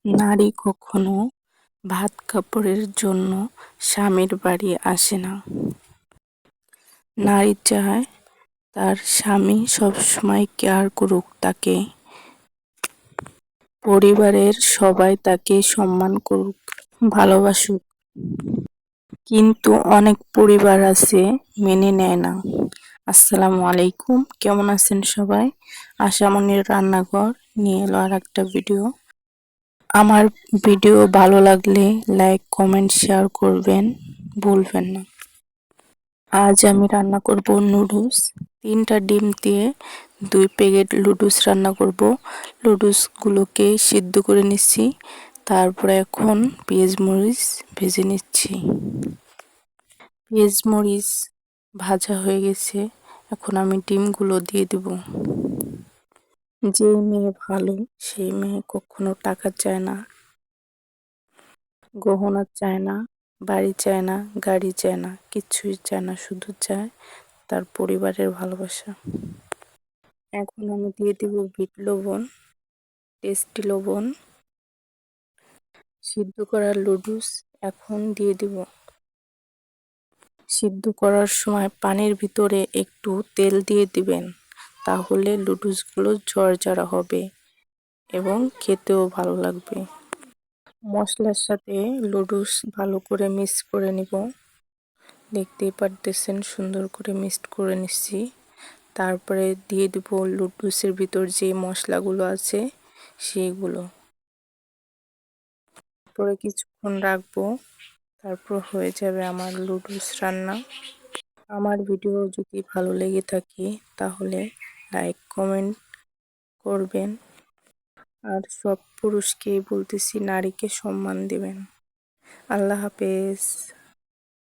নারী কখনো ভাত কাপড়ের জন্য স্বামীর বাড়ি আসে না। নারী চায় তার স্বামী সবসময় কেয়ার করুক তাকে, পরিবারের সবাই তাকে সম্মান করুক, ভালোবাসুক। কিন্তু অনেক পরিবার আছে মেনে নেয় না। আসসালামু আলাইকুম, কেমন আছেন সবাই? আশামনির রান্নাঘর নিয়ে এলো আর একটা ভিডিও। আমার ভিডিও ভালো লাগলে লাইক কমেন্ট শেয়ার করবেন ভুলবেন না। আজ আমি রান্না করব নুডলস। 3টা ডিম দিয়ে 2 প্যাকেট নুডলস রান্না করব। নুডলসগুলোকে সিদ্ধ করে নিচ্ছি। তারপরে এখন পেঁয়াজ মরিচ ভেজে নিচ্ছি। পেঁয়াজ মরিচ ভাজা হয়ে গেছে, এখন আমি ডিমগুলো দিয়ে দেব। যে মেয়ে ভালো সেই মেয়ে কখনো টাকা চায় না, গহনা চায় না, বাড়ি চায় না, গাড়ি চায় না, কিছুই চায় না, শুধু চায় তার পরিবারের ভালোবাসা। এখন আমি দিয়ে দেব বিট লবণ, টেস্টি লবণ, সিদ্ধ করা নুডলস এখন দিয়ে দেব। সিদ্ধ করার সময় পানির ভিতরে একটু তেল দিয়ে দিবেন, তাহলে নুডলসগুলো ঝরঝরা হবে এবং খেতেও ভালো লাগবে। মশলার সাথে নুডলস ভালো করে মিক্স করে নিব। দেখতেই পারতেছেন সুন্দর করে মিক্সড করে নিচ্ছি। তারপরে দিয়ে দেব নুডলসের ভিতর যে মশলাগুলো আছে সেইগুলো। পরে কিছুক্ষণ রাখবো, তারপর হয়ে যাবে আমার নুডলস রান্না। আমার ভিডিও যদি ভালো লেগে থাকে তাহলে লাইক কমেন্ট করবেন। আর সব পুরুষকেই বলতেছি নারীকে সম্মান দেবেন। আল্লাহ হাফেজ।